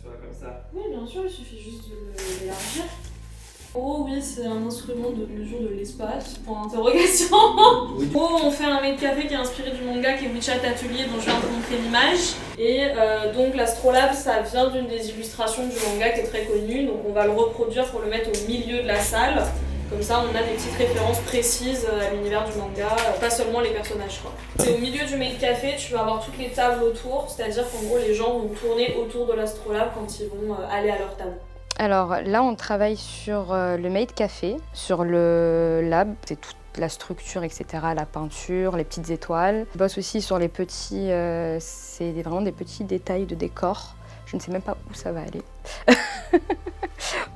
soit comme ça. Oui, bien sûr, il suffit juste de l'élargir. Oh oui, c'est un instrument de mesure de l'espace, point d'interrogation. Oui. Oh, on fait un made café qui est inspiré du manga qui est WeChat Atelier dont je viens de montrer l'image. Et donc l'Astrolabe, ça vient d'une des illustrations du manga qui est très connue. Donc on va le reproduire pour le mettre au milieu de la salle. Comme ça, on a des petites références précises à l'univers du manga, pas seulement les personnages, quoi. C'est au milieu du made café, tu vas avoir toutes les tables autour, c'est-à-dire qu'en gros, les gens vont tourner autour de l'Astrolabe quand ils vont aller à leur table. Alors là, on travaille sur le made café, sur le lab, c'est toute la structure, etc., la peinture, les petites étoiles. Je bosse aussi sur les petits, c'est vraiment des petits détails de décor. Je ne sais même pas où ça va aller.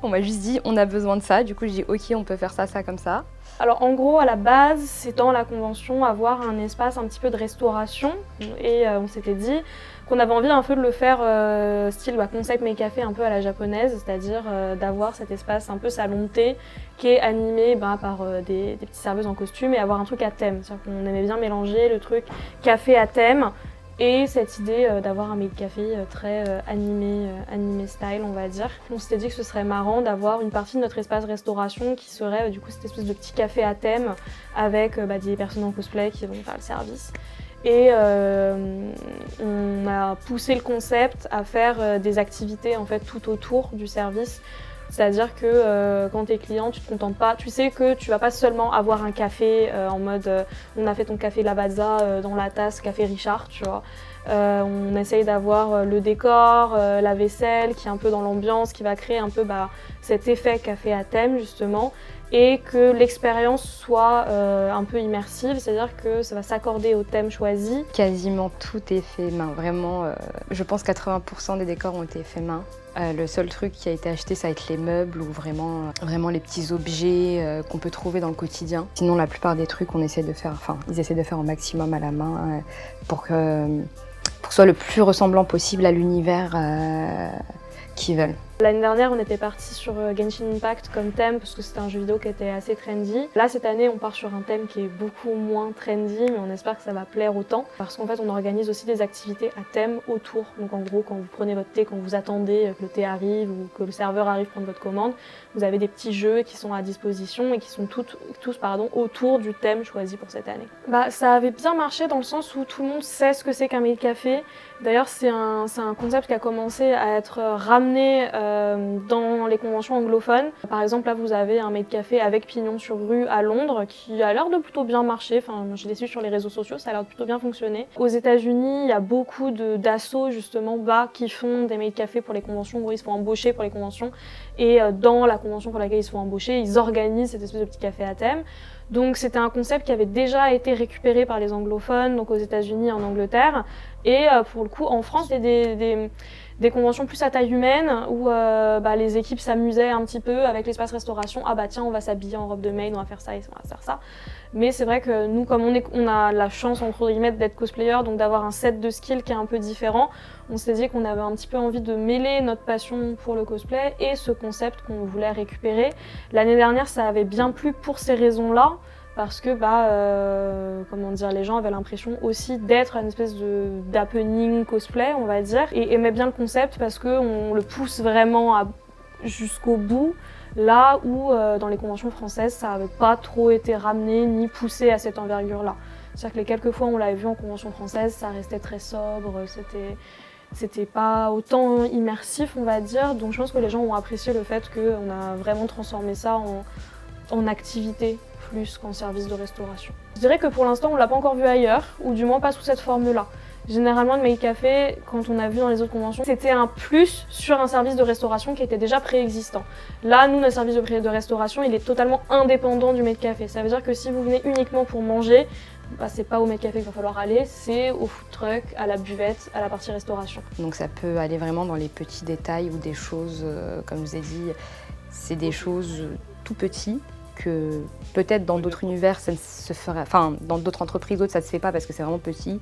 On m'a juste dit, on a besoin de ça. Du coup, je dis, ok, on peut faire ça, ça, comme ça. Alors en gros, à la base, c'est dans la convention avoir un espace un petit peu de restauration. Et on s'était dit qu'on avait envie un peu de le faire style concept mais café un peu à la japonaise, c'est-à-dire d'avoir cet espace un peu salon de thé qui est animé par des petites serveuses en costume et avoir un truc à thème. C'est-à-dire qu'on aimait bien mélanger le truc café à thème et cette idée d'avoir un made café très animé style, on va dire. On s'était dit que ce serait marrant d'avoir une partie de notre espace restauration qui serait du coup cette espèce de petit café à thème avec des personnes en cosplay qui vont faire le service. Et on a poussé le concept à faire des activités en fait tout autour du service. C'est-à-dire que quand t'es client, tu te contentes pas. Tu sais que tu vas pas seulement avoir un café en mode on a fait ton café Lavazza dans la tasse café Richard, tu vois. On essaye d'avoir le décor, la vaisselle qui est un peu dans l'ambiance, qui va créer un peu cet effet café à thème justement. Et que l'expérience soit un peu immersive, c'est-à-dire que ça va s'accorder au thème choisi. Quasiment tout est fait main, vraiment. Je pense 80% des décors ont été faits main. Le seul truc qui a été acheté, ça va être les meubles ou vraiment les petits objets qu'on peut trouver dans le quotidien. Sinon, la plupart des trucs, ils essaient de faire au maximum à la main pour que ce soit le plus ressemblant possible à l'univers qu'ils veulent. L'année dernière, on était parti sur Genshin Impact comme thème parce que c'était un jeu vidéo qui était assez trendy. Là, cette année, on part sur un thème qui est beaucoup moins trendy, mais on espère que ça va plaire autant. Parce qu'en fait, on organise aussi des activités à thème autour. Donc en gros, quand vous prenez votre thé, quand vous attendez que le thé arrive ou que le serveur arrive prendre votre commande, vous avez des petits jeux qui sont à disposition et qui sont tous autour du thème choisi pour cette année. Ça avait bien marché dans le sens où tout le monde sait ce que c'est qu'un made café. D'ailleurs, c'est un concept qui a commencé à être ramené dans les conventions anglophones. Par exemple, là, vous avez un made café avec pignon sur rue à Londres qui a l'air de plutôt bien marcher. Enfin, je l'ai su sur les réseaux sociaux, ça a l'air de plutôt bien fonctionner. Aux États-Unis, il y a beaucoup d'assos justement qui font des made café pour les conventions. En gros, ils se font embaucher pour les conventions et dans la convention pour laquelle ils se font embaucher, ils organisent cette espèce de petit café à thème. Donc c'était un concept qui avait déjà été récupéré par les anglophones, donc aux États-Unis et en Angleterre. Et pour le coup, en France, il y a des conventions plus à taille humaine où les équipes s'amusaient un petit peu avec l'espace restauration. Ah tiens, on va s'habiller en robe de maid, on va faire ça et on va faire ça. Mais c'est vrai que nous, comme on a la chance entre guillemets d'être cosplayer, donc d'avoir un set de skills qui est un peu différent, on s'est dit qu'on avait un petit peu envie de mêler notre passion pour le cosplay et ce concept qu'on voulait récupérer. L'année dernière, ça avait bien plu pour ces raisons-là. Parce que les gens avaient l'impression aussi d'être une espèce d'happening cosplay, on va dire, et aimaient bien le concept parce qu'on le pousse vraiment jusqu'au bout, là où dans les conventions françaises, ça n'avait pas trop été ramené ni poussé à cette envergure-là. C'est-à-dire que les quelques fois où on l'avait vu en convention française, ça restait très sobre, c'était pas autant immersif, on va dire, donc je pense que les gens ont apprécié le fait qu'on a vraiment transformé ça en activité plus qu'en service de restauration. Je dirais que pour l'instant, on l'a pas encore vu ailleurs, ou du moins pas sous cette forme-là. Généralement, le made café, quand on a vu dans les autres conventions, c'était un plus sur un service de restauration qui était déjà préexistant. Là, nous, notre service de restauration, il est totalement indépendant du made café. Ça veut dire que si vous venez uniquement pour manger, c'est pas au made café qu'il va falloir aller, c'est au food truck, à la buvette, à la partie restauration. Donc ça peut aller vraiment dans les petits détails ou des choses, comme je vous ai dit, c'est des choses tout petites que peut-être dans d'autres univers ça ne se ferait, enfin dans d'autres entreprises ça ne se fait pas parce que c'est vraiment petit,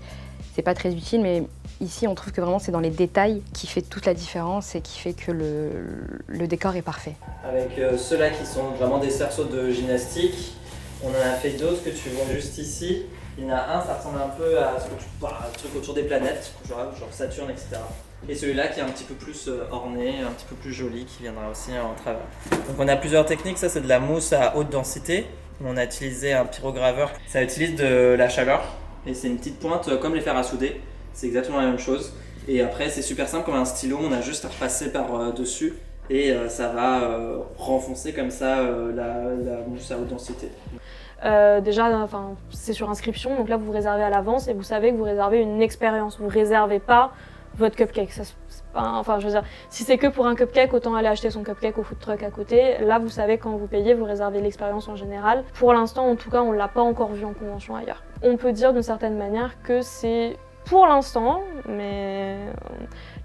c'est pas très utile, mais ici on trouve que vraiment c'est dans les détails qui fait toute la différence et qui fait que le décor est parfait. Avec ceux-là qui sont vraiment des cerceaux de gymnastique, on en a fait d'autres que tu vois juste ici. Il y en a un, ça ressemble un peu à ce truc autour des planètes, genre Saturne, etc. Et celui-là qui est un petit peu plus orné, un petit peu plus joli, qui viendra aussi en travers. Donc on a plusieurs techniques, ça c'est de la mousse à haute densité. On a utilisé un pyrograveur, ça utilise de la chaleur et c'est une petite pointe comme les fers à souder, c'est exactement la même chose. Et après c'est super simple comme un stylo, on a juste à repasser par dessus et ça va renfoncer comme ça la mousse à haute densité. Déjà, c'est sur inscription, donc là vous réservez à l'avance et vous savez que vous réservez une expérience. Vous ne réservez pas votre cupcake. Ça, je veux dire, si c'est que pour un cupcake, autant aller acheter son cupcake au food truck à côté. Là, vous savez quand vous payez, vous réservez l'expérience en général. Pour l'instant, en tout cas, on ne l'a pas encore vu en convention ailleurs. On peut dire d'une certaine manière que c'est pour l'instant, mais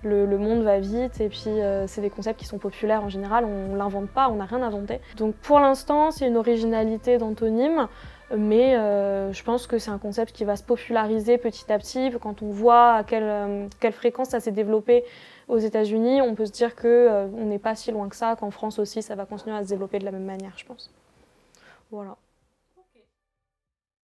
le monde va vite et puis c'est des concepts qui sont populaires en général, on ne l'invente pas, on n'a rien inventé. Donc pour l'instant, c'est une originalité d'Antonyme, mais je pense que c'est un concept qui va se populariser petit à petit. Quand on voit à quelle fréquence ça s'est développé aux États-Unis, on peut se dire qu'on n'est pas si loin que ça, qu'en France aussi, ça va continuer à se développer de la même manière, je pense. Voilà.